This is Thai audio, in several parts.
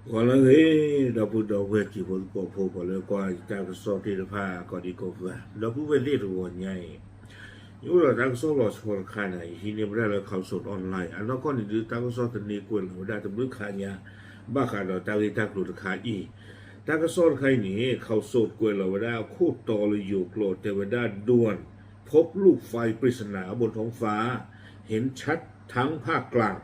完了嘿，那不到会基本过破过了，过加个烧的怕搞的过分，那不会累着我呢。因为เราตั้งโซ่รอชวนขายไหนทีนี้ไม่ได้เราเขาสดออนไลน์อันนั้นก็นี่ดูตั้งโซ่ตัวนี้กวนเราได้แต่มือขายเนี่ยบ้าขายเราตั้งที่ตั้งหลุดขายอีตั้งก็โซ่ขายนี่เขาสดกวนเราได้คู่ต่อเลยอยู่โกรธแต่ว่าได้ด่วนพบลูกไฟปริศนาบนท้องฟ้าเห็นชัดทั้งภาคกลาง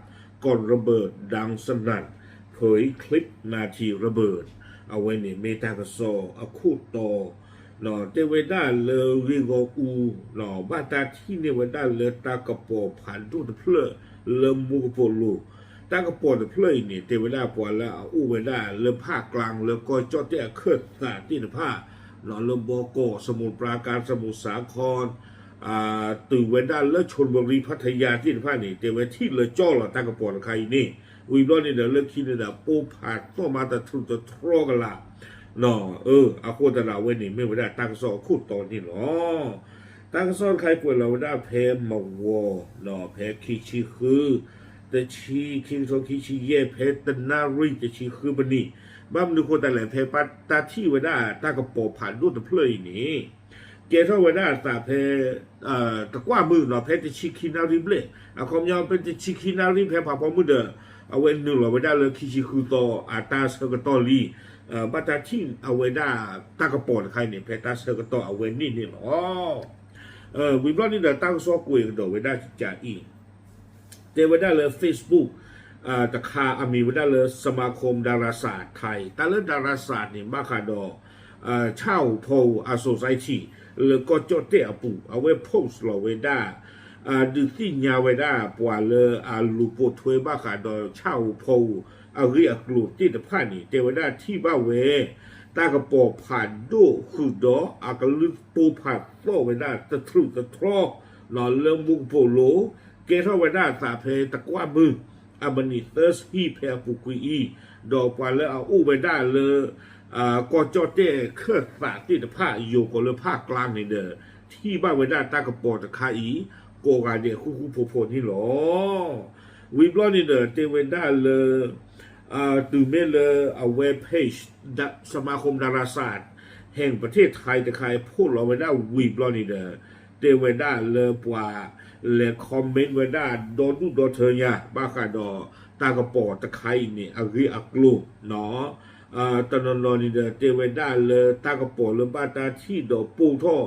ก่อนระเบิดดังสนั่นเผยคลิปนาทีระเบิดเอาไว้ในเมตากโซเอาคู่ต่อเนาะเทวดาเลริโกอูเนาะบ้านตาที่เนวดาเลตากระปอผ่านตู้ตะเพลเลมูกโปลูตากระปอตะเพลนี่เทวดาปวแล้วอูเวดาเลภาคกลางเลก็จอดเตะเคลื่อนสาที่นภาเนาะเลโบโกสมุทรปราการสมุทรสาครตื่นเวดาเลชลบุรีพัทยาที่นภานี่เทวที่เลจ่อละตากระปอใครนี่วิบล้อนี่เดี๋ยวเลิกคิดเลยนะปูผ่านต่อมาแต่ทุนจะทรอกันละเนาะอาโคตรเราเว้ยนี่ไม่ได้ตั้งซอคู่ตอนนี้เนาะตั้งซอนใครป่วยเราได้แพ้มาวอเนาะแพ้ขี้ชีคือแต่ชีคิงซอขี้ชีเย่แพ้ตนารีจะชีคือบันนี่บ้านดูคนแต่แหล่แพ้ปัตตาที่ไว้ได้ตากระโปผ่านด้วยตะเพลยนี่เกท่าไว้ได้ตาแพ้ตะกว่ามือเนาะแพ้จะชีคินาริเบลคอมยอมเป็นจะชีคินาริแพ้ผ่าพอมือเด้อเอาไว้หนึ่งเราไว้ได้เลยขี้ชีคือต่อตาเสกตอรีบัตรที่เอาไว้ได้ตากระปอนใครเนี่ยเพตาเซอร์ก็ต่อเอาไว้นี่หรอวิบลอนี่เดี๋ยวตั้งซอกกุยกันเดี๋ยวไว้ได้จ่าอีเดี๋ยวไว้ได้เลยเฟซบุ๊กตะคามีไว้ได้เลยสมาคมดาราศาสตร์ไทยแต่เรื่องดาราศาสตร์เนี่ยบ้าคาดอเช่าโพอาโซไซทีแล้วก็จดเตะปูเอาไว้โพสต์เราไว้ได้ดูที่ยาไว้ได้ปว่าเลยลูปถวยบ้าคาดอเช่าโพเอาเรียกลูที่ตะผ่านนี่เทวดาที่บ้าเวตากระปอผ่านดูคือดออากลึกปูผ่านโตไว้ได้ตะทรุตะทรอกนอนเริ่มมุงโปโลเกท่าไว้ได้สาเพตะกว่ามือบันิเตอร์สฮีเพปุกุยดอกปานแล้วเอาอู้ไว้ได้เลยก็จอเต้เคลื่อนสาที่ตะผ่าอยู่ก็เลยภาคกลางในเด้อที่บ้าไว้ได้ตากระปอตะคาอีโกกาเดียคู่โผล่นี่หรอวิบล้อนี่เด้อเทวดาเลยตื่นเมื่อเลยเอาเว็บเพจสมาคมดาราศาสตร์แห่งประเทศไทยแต่ใครพูดเราไว้ได้วีบล้อนี่เด้อเทวดาเลยกว่าเลยคอมเมนต์ไว้ได้โดนดูโดนเธอเนี่ยบ้าขาดอตากระปอตะไคร้นี่อักรีอักลูเนาะตอนนอนนี่เด้อเทวดาเลยตากระปอเลยบ้าตาที่ดอกปูท่อ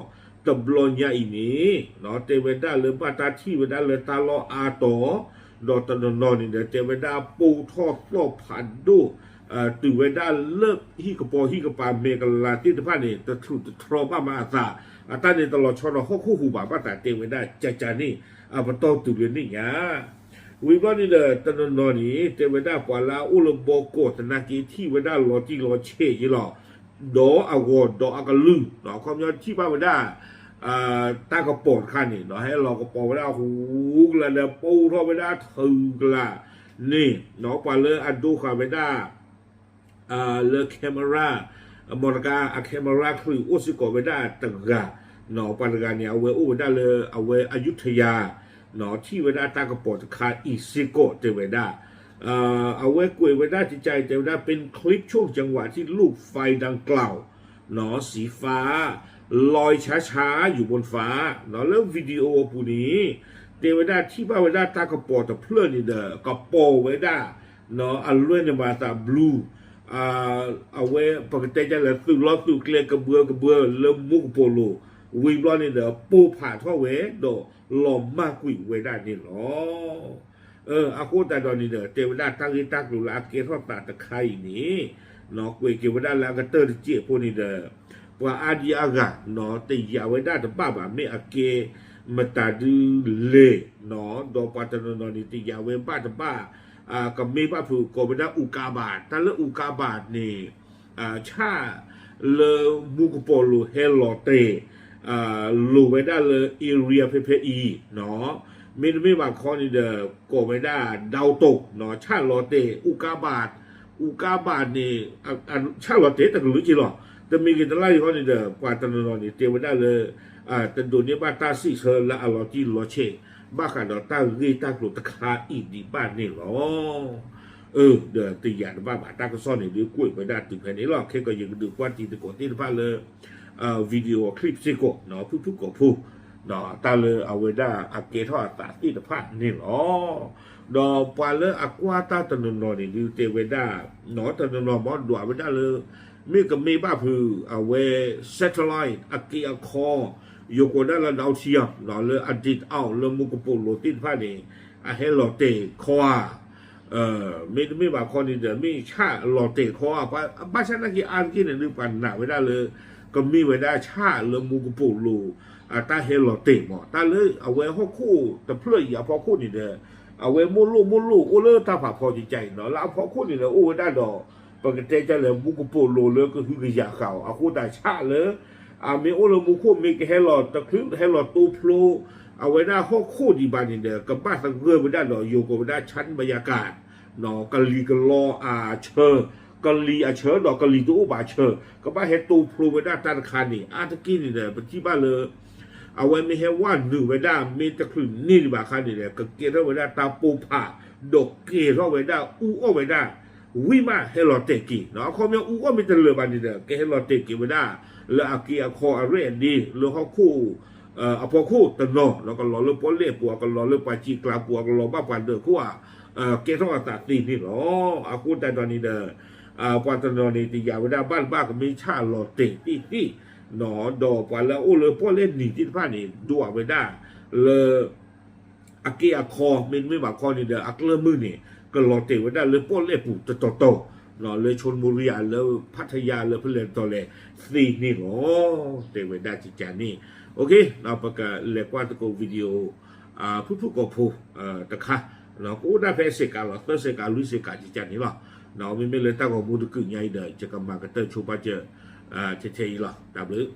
ตบลอนยาอีนี้เนาะเทวดาเลยบ้าตาที่เวดาเลยตาลออาต่อดอตนนนี่เดี๋ยวเจเวดาปูทอดรอบผ่านดูตื่นเวดาเลิกฮิกปอฮิกปาเมกลาที่ตะพานี่ตะทุตะทรอบ้ามาอาซาตาเนี่ยตลอดชอนเขาคู่หูบ่าป้าแต่เจเวดาจานี่ปตอตื่นเรียนนี่ยาวิบล้อนี่เด้อตนนนี่เจเวดาปวาลาอุลโบโกตนากีที่เวดาลอจีลอเชยี่หรอดออากอดออากาลือเนาะความยอดที่บ้าเวดาตากระปอดขันนี่เนาะให้เรากระปอดไว้ได้หูละเดปูทอไว้ได้ถึงละนี่เนาะปาเลยอันดูขาไว้ได้เลอแคมรามอร์กาแคมราคืออุสิโกไว้ได้ตึกะเนาะปาลกาเนี่ยเอาไว้ไว้ได้เลยเอาไว้อยุธยาเนาะที่ไว้ได้ตากระปอดคาอิซิโกเจไว้ได้เอาไว้กุยไว้ได้จิตใจเจไว้ได้เป็นคลิปช่วงจังหวะที่ลูกไฟดังกล่าวเนาะสีฟ้าลอยช้าๆอยู่บนฟ้าเนาะแล้ววิดีโอปูนี้เทวดาที่บ้าไว้ได้ตากระปอตะเพลินนี่เด้อกระโปไว้ได้เนาะอันเลื่อนในมาตาบลูเอาไว้ปกติจะเลยตื่นรอบตื่นเกลียกระเบือเริ่มมุกโปโลวิบล้อนี่เด้อปูผ่าท่อเวโดหลอมมากกุยไว้ได้นี่หรออากูแต่ตอนนี้เด้อเทวดาตั้งที่ตั้งดูแลเกทอดตาตะไคร่นี่เนาะกุยเทวดาแล้วก็เตอร์เจี๊ยพวกนี้เด้อว่าอาดีอากาเนาะแต่ยาไว้ได้แต่บ้าไม่อาเกมาตาดูเล่เนาะดอกปัตตนนนี่แต่ยาไว้บ้าแต่บ้ากับมีบ้าผูกก็ไม่ได้อุกาบาตแต่ละอุกาบาตนี่ชาเลมูกโปลูเฮลอเตลูไว้ได้เลยอิเรียเพอีเนาะไม่บางข้อนี่เด้อก็ไม่ได้ดาวตกเนาะชาลอเตอุกาบาตนี่ชาลอเตแต่รู้จีหรอแต่มีกินอะไรเขาเนี่ยเด้อปาตนนนี่เตรียมไว้ได้เลยแต่ดูนี้บ้านตาสิเชิญและอลอจีลอเชบ้าขาดตารีตากลุตะคาอีดีบ้านนี่หรอ เดี๋ยวตีอย่างบ้าบาตาก็ซ่อนในหรือกล้วยไปได้ถึงแค่นี้หรอกแค่ก็ยังดูกว่าจีนตะโกนที่บ้านเลยวิดีโอคลิปซิโกเนาะผู้ก็ผู้เนาะตาเลยเอาไว้ได้อาเกทอตาที่ตะพานนี่หรอดอปาเลยอากว่าตาตะนนอนี่ดูเตไว้ได้เนาะตะนนอมอดวไว้ได้เลยมีกับมีบ้าพือเอาไว้ satellite อาเกอคอโยโกได้ละดาวเทียมเนาะเลยอดีตเอาเลยมุกโปโลตินพานี่อาเฮโลเตคอไม่บาคอนี่เดี๋ยวมีชาหลอเตะคอบ้านฉันนักกีฬากินเนี่ยนึกปันหนาไว้ได้เลยก็มีไว้ได้ชาเรื่องมูกปูลูตาเฮหลอเตะหมอตาเลยเอาไว้ห้อคู่แต่เพื่ออย่าพอคู่นี่เด้อเอาไว้มุลูโอ้เลยตาผ่าพอใจเนาะแล้วพอคู่นี่เด้อโอ้ได้ดอกปกติจะเลยมูกปูลูเลยก็คือยาเข่าเอาคู่ได้ชาเลยมีโอ้เลยมูคู่มีเฮหลอตะคลึงเฮหลอตูพลูเอาไว้ได้ห้อคู่ดีบานนี่เด้อกับบ้านสังเกตไว้ได้ดอกอยู่กับไว้ได้ชั้นบรรยากาศเนาะกะลีกะลอเชอกะลีเชอดอกกะลีตู้บาเชอก็บ้าเฮตูพลูไว้ได้ตันคานี่ตะกี้นี่เนี่ยเป็นที่บ้านเลยเอาไว้ไม่ให้ว่าหนึ่งไว้ได้มีตะครึ่งนี่บาคานี่เนี่ยก็เกลือไว้ได้ตาปูผ่าดอกเกลือไว้ได้อู้ไว้ได้วิมาเฮลอเตกีเนาะเขาไม่อู้มีแต่เรือบานนี่เนี่ยเกเฮลอเตกีไว้ได้แล้วอากีอาคอเรนดีหรือเขาคู่พอคู่ตะโนแล้วก็รอเลือปอเล่ปัวก็รอเลือปาจีกลาปัวก็รอบ้าปันเดือขั้วเกต้องตัดตีนี่หรออากูแต่ตอนนี้เด้อปอนตอนนี้ที่ยาวได้บ้านก็มีชาหลอเตที่หนอดอกปันแล้วโอ้เลยพ่อเล่นหนีที่ผ้านี่ดูเอาไว้ได้เลยอากีอาคอไม่บาคอนี่เด้ออักเลือมือนี่ก็หลอเตไว้ได้เลยพ่อเล่ปู่โตหนอเลยชนบุรีแล้วพัทยาเลยเพื่อนตอเลยสีนี่หรอเตไว้ได้จิจานี่โอเคเราประกาศเรียกว่าตะโกวิดีโอผู้ก็ผู้ตะค่ะเราก็ได้เพศเสกาเราเพศเสกาลุยเสกาจิจานี่หรอเราไม่เลยตั้งข้อมูลตึกใหญ่เด้อจะกำมากระเตอร์ชูปาเจอเฉยๆหรอดับหรือ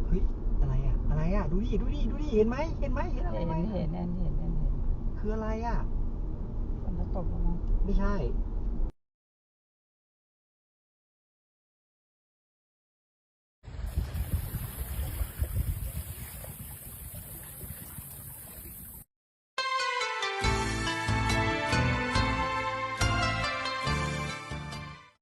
เฮ้ยอะไรอ่ะดูดิเห็นไหมเห็นอะไรไหม เห็นคืออะไรอ่ะ ฝนจะตกแล้วมั้ง ไม่ใช่